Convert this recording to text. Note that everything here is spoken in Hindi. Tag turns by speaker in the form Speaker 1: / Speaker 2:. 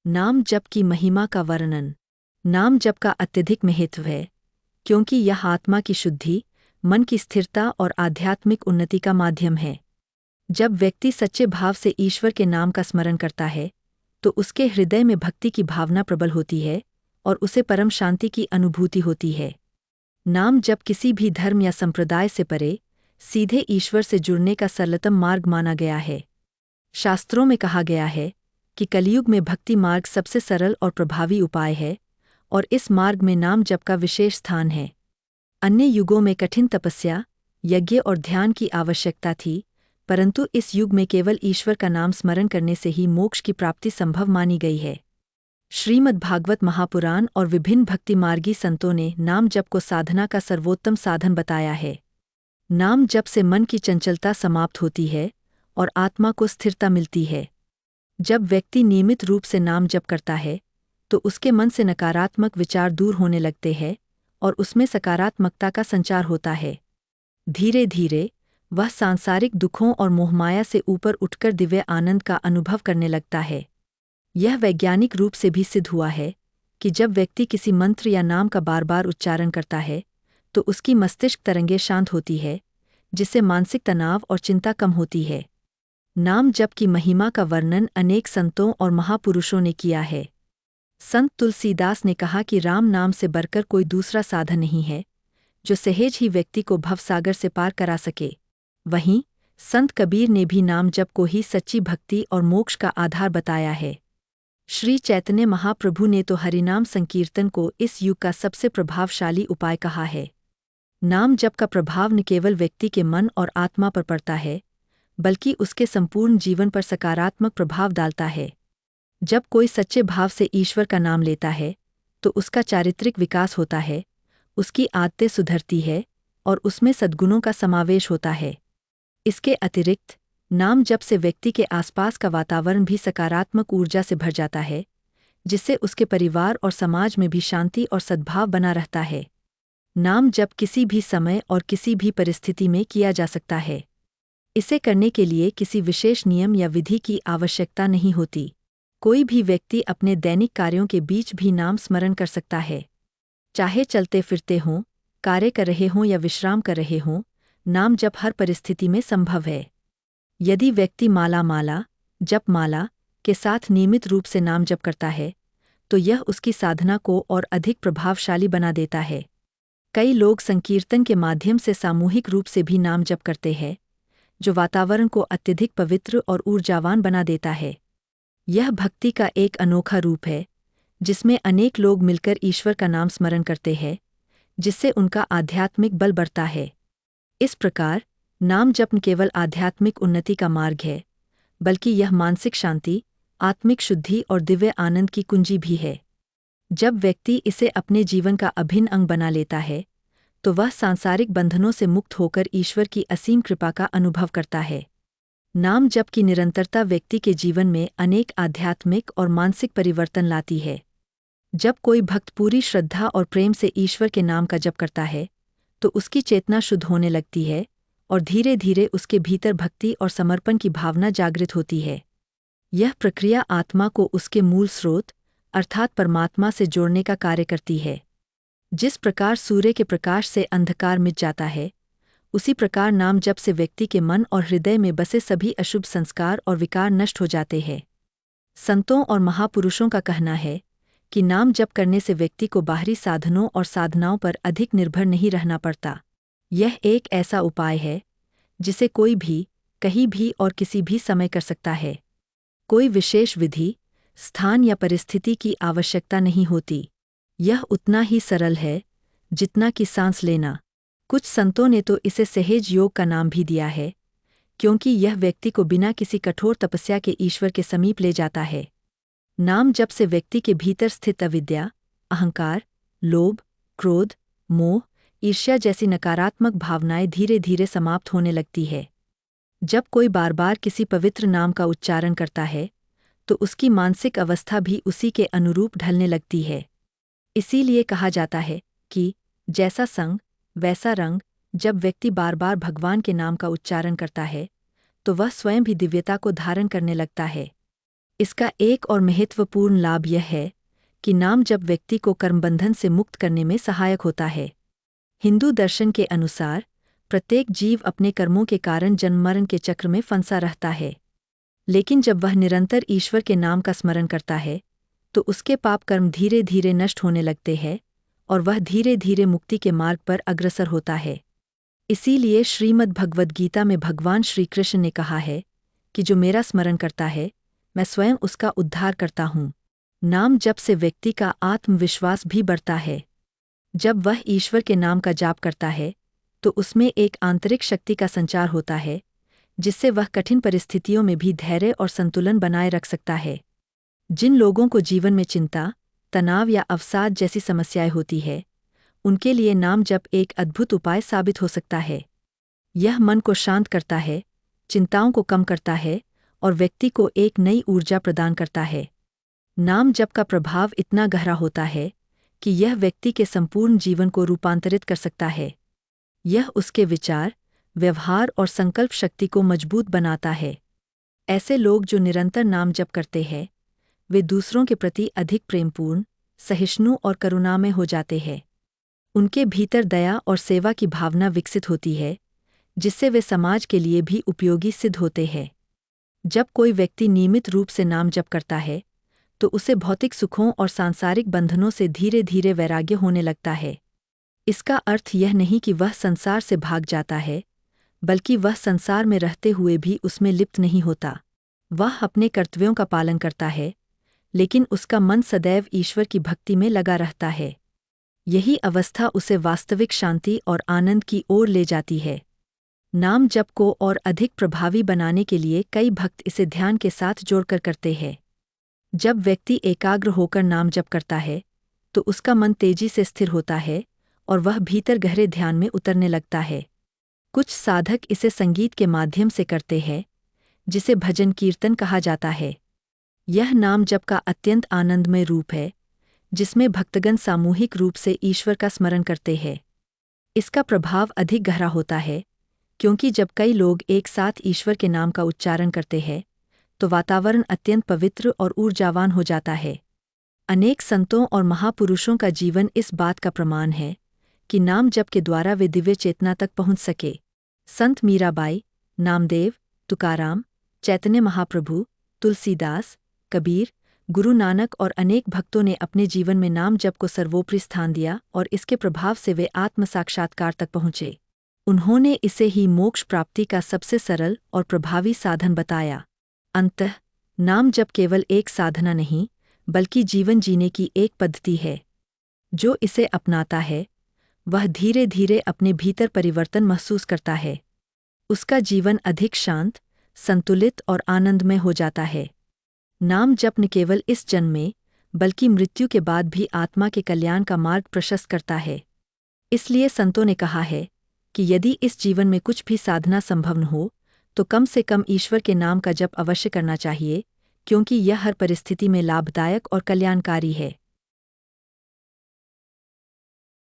Speaker 1: नाम जप की महिमा का वर्णन। नाम जप का अत्यधिक महत्व है, क्योंकि यह आत्मा की शुद्धि, मन की स्थिरता और आध्यात्मिक उन्नति का माध्यम है। जब व्यक्ति सच्चे भाव से ईश्वर के नाम का स्मरण करता है, तो उसके हृदय में भक्ति की भावना प्रबल होती है और उसे परम शांति की अनुभूति होती है। नाम जप किसी भी धर्म या संप्रदाय से परे, सीधे ईश्वर से जुड़ने का सरलतम मार्ग माना गया है। शास्त्रों में कहा गया है कि कलयुग में भक्ति मार्ग सबसे सरल और प्रभावी उपाय है, और इस मार्ग में नाम जप का विशेष स्थान है। अन्य युगों में कठिन तपस्या, यज्ञ और ध्यान की आवश्यकता थी, परंतु इस युग में केवल ईश्वर का नाम स्मरण करने से ही मोक्ष की प्राप्ति संभव मानी गई है। श्रीमद्भागवत महापुराण और विभिन्न भक्ति मार्गी संतों ने नाम जप को साधना का सर्वोत्तम साधन बताया है। नाम जप से मन की चंचलता समाप्त होती है और आत्मा को स्थिरता मिलती है। जब व्यक्ति नियमित रूप से नाम जप करता है, तो उसके मन से नकारात्मक विचार दूर होने लगते हैं और उसमें सकारात्मकता का संचार होता है। धीरे धीरे वह सांसारिक दुखों और मोहमाया से ऊपर उठकर दिव्य आनंद का अनुभव करने लगता है। यह वैज्ञानिक रूप से भी सिद्ध हुआ है कि जब व्यक्ति किसी मंत्र या नाम का बार बार उच्चारण करता है, तो उसकी मस्तिष्क तरंगें शांत होती है, जिससे मानसिक तनाव और चिंता कम होती है। नाम जप की महिमा का वर्णन अनेक संतों और महापुरुषों ने किया है। संत तुलसीदास ने कहा कि राम नाम से बढ़कर कोई दूसरा साधन नहीं है, जो सहज ही व्यक्ति को भवसागर से पार करा सके। वहीं संत कबीर ने भी नाम जप को ही सच्ची भक्ति और मोक्ष का आधार बताया है। श्री चैतन्य महाप्रभु ने तो हरिनाम संकीर्तन को इस युग का सबसे प्रभावशाली उपाय कहा है। नाम जप का प्रभाव न केवल व्यक्ति के मन और आत्मा पर पड़ता है, बल्कि उसके संपूर्ण जीवन पर सकारात्मक प्रभाव डालता है। जब कोई सच्चे भाव से ईश्वर का नाम लेता है, तो उसका चारित्रिक विकास होता है, उसकी आदतें सुधरती है और उसमें सद्गुणों का समावेश होता है। इसके अतिरिक्त नाम जप से व्यक्ति के आसपास का वातावरण भी सकारात्मक ऊर्जा से भर जाता है, जिससे उसके परिवार और समाज में भी शांति और सद्भाव बना रहता है। नाम जप किसी भी समय और किसी भी परिस्थिति में किया जा सकता है। इसे करने के लिए किसी विशेष नियम या विधि की आवश्यकता नहीं होती। कोई भी व्यक्ति अपने दैनिक कार्यों के बीच भी नाम स्मरण कर सकता है। चाहे चलते फिरते हों, कार्य कर रहे हों या विश्राम कर रहे हों, नाम जप हर परिस्थिति में संभव है। यदि व्यक्ति माला जपमाला के साथ नियमित रूप से नाम जप करता है, तो यह उसकी साधना को और अधिक प्रभावशाली बना देता है। कई लोग संकीर्तन के माध्यम से सामूहिक रूप से भी नाम जप करते हैं, जो वातावरण को अत्यधिक पवित्र और ऊर्जावान बना देता है। यह भक्ति का एक अनोखा रूप है, जिसमें अनेक लोग मिलकर ईश्वर का नाम स्मरण करते हैं, जिससे उनका आध्यात्मिक बल बढ़ता है। इस प्रकार नाम जप न केवल आध्यात्मिक उन्नति का मार्ग है, बल्कि यह मानसिक शांति, आत्मिक शुद्धि और दिव्य आनंद की कुंजी भी है। जब व्यक्ति इसे अपने जीवन का अभिन्न अंग बना लेता है, तो वह सांसारिक बंधनों से मुक्त होकर ईश्वर की असीम कृपा का अनुभव करता है। नाम जप की निरंतरता व्यक्ति के जीवन में अनेक आध्यात्मिक और मानसिक परिवर्तन लाती है। जब कोई भक्त पूरी श्रद्धा और प्रेम से ईश्वर के नाम का जप करता है, तो उसकी चेतना शुद्ध होने लगती है और धीरे धीरे उसके भीतर भक्ति और समर्पण की भावना जागृत होती है। यह प्रक्रिया आत्मा को उसके मूल स्रोत अर्थात परमात्मा से जोड़ने का कार्य करती है। जिस प्रकार सूर्य के प्रकाश से अंधकार मिट जाता है, उसी प्रकार नाम जप से व्यक्ति के मन और हृदय में बसे सभी अशुभ संस्कार और विकार नष्ट हो जाते हैं। संतों और महापुरुषों का कहना है कि नाम जप करने से व्यक्ति को बाहरी साधनों और साधनाओं पर अधिक निर्भर नहीं रहना पड़ता। यह एक ऐसा उपाय है जिसे कोई भी, कहीं भी और किसी भी समय कर सकता है। कोई विशेष विधि, स्थान या परिस्थिति की आवश्यकता नहीं होती। यह उतना ही सरल है जितना कि सांस लेना। कुछ संतों ने तो इसे सहज योग का नाम भी दिया है, क्योंकि यह व्यक्ति को बिना किसी कठोर तपस्या के ईश्वर के समीप ले जाता है। नाम जप से व्यक्ति के भीतर स्थित अविद्या, अहंकार, लोभ, क्रोध, मोह, ईर्ष्या जैसी नकारात्मक भावनाएं धीरे धीरे समाप्त होने लगती है। जब कोई बार बार किसी पवित्र नाम का उच्चारण करता है, तो उसकी मानसिक अवस्था भी उसी के अनुरूप ढलने लगती है। इसीलिए कहा जाता है कि जैसा संग वैसा रंग। जब व्यक्ति बार बार भगवान के नाम का उच्चारण करता है, तो वह स्वयं भी दिव्यता को धारण करने लगता है। इसका एक और महत्वपूर्ण लाभ यह है कि नाम जप व्यक्ति को कर्मबंधन से मुक्त करने में सहायक होता है। हिंदू दर्शन के अनुसार प्रत्येक जीव अपने कर्मों के कारण जन्म मरण के चक्र में फंसा रहता है, लेकिन जब वह निरंतर ईश्वर के नाम का स्मरण करता है तो उसके पाप कर्म धीरे धीरे नष्ट होने लगते हैं और वह धीरे धीरे मुक्ति के मार्ग पर अग्रसर होता है। इसीलिए श्रीमद् भगवद गीता में भगवान श्री कृष्ण ने कहा है कि जो मेरा स्मरण करता है मैं स्वयं उसका उद्धार करता हूँ। नाम जप से व्यक्ति का आत्मविश्वास भी बढ़ता है। जब वह ईश्वर के नाम का जाप करता है तो उसमें एक आंतरिक शक्ति का संचार होता है, जिससे वह कठिन परिस्थितियों में भी धैर्य और संतुलन बनाए रख सकता है। जिन लोगों को जीवन में चिंता, तनाव या अवसाद जैसी समस्याएं होती है, उनके लिए नाम जप एक अद्भुत उपाय साबित हो सकता है। यह मन को शांत करता है, चिंताओं को कम करता है और व्यक्ति को एक नई ऊर्जा प्रदान करता है। नाम जप का प्रभाव इतना गहरा होता है कि यह व्यक्ति के संपूर्ण जीवन को रूपांतरित कर सकता है। यह उसके विचार, व्यवहार और संकल्प शक्ति को मजबूत बनाता है। ऐसे लोग जो निरंतर नाम जप करते हैं, वे दूसरों के प्रति अधिक प्रेमपूर्ण, सहिष्णु और करुणामय हो जाते हैं। उनके भीतर दया और सेवा की भावना विकसित होती है, जिससे वे समाज के लिए भी उपयोगी सिद्ध होते हैं। जब कोई व्यक्ति नियमित रूप से नाम जप करता है तो उसे भौतिक सुखों और सांसारिक बंधनों से धीरे धीरे वैराग्य होने लगता है। इसका अर्थ यह नहीं कि वह संसार से भाग जाता है, बल्कि वह संसार में रहते हुए भी उसमें लिप्त नहीं होता। वह अपने कर्तव्यों का पालन करता है, लेकिन उसका मन सदैव ईश्वर की भक्ति में लगा रहता है। यही अवस्था उसे वास्तविक शांति और आनंद की ओर ले जाती है। नाम जप को और अधिक प्रभावी बनाने के लिए कई भक्त इसे ध्यान के साथ जोड़कर करते हैं। जब व्यक्ति एकाग्र होकर नाम जप करता है तो उसका मन तेजी से स्थिर होता है और वह भीतर गहरे ध्यान में उतरने लगता है। कुछ साधक इसे संगीत के माध्यम से करते हैं, जिसे भजन कीर्तन कहा जाता है। यह नाम जप का अत्यंत आनंदमय रूप है, जिसमें भक्तगण सामूहिक रूप से ईश्वर का स्मरण करते हैं। इसका प्रभाव अधिक गहरा होता है, क्योंकि जब कई लोग एक साथ ईश्वर के नाम का उच्चारण करते हैं तो वातावरण अत्यंत पवित्र और ऊर्जावान हो जाता है। अनेक संतों और महापुरुषों का जीवन इस बात का प्रमाण है कि नाम जप के द्वारा वे दिव्य चेतना तक पहुंच सके। संत मीराबाई, नामदेव, तुकाराम, चैतन्य महाप्रभु, तुलसीदास, कबीर, गुरु नानक और अनेक भक्तों ने अपने जीवन में नाम जप को सर्वोपरि स्थान दिया और इसके प्रभाव से वे आत्म साक्षात्कार तक पहुँचे। उन्होंने इसे ही मोक्ष प्राप्ति का सबसे सरल और प्रभावी साधन बताया। अंततः नाम जप केवल एक साधना नहीं, बल्कि जीवन जीने की एक पद्धति है। जो इसे अपनाता है वह धीरे धीरे अपने भीतर परिवर्तन महसूस करता है। उसका जीवन अधिक शांत, संतुलित और आनंदमय हो जाता है। नाम जप न केवल इस जन्म में, बल्कि मृत्यु के बाद भी आत्मा के कल्याण का मार्ग प्रशस्त करता है। इसलिए संतों ने कहा है कि यदि इस जीवन में कुछ भी साधना संभव न हो तो कम से कम ईश्वर के नाम का जप अवश्य करना चाहिए, क्योंकि यह हर परिस्थिति में लाभदायक और कल्याणकारी है।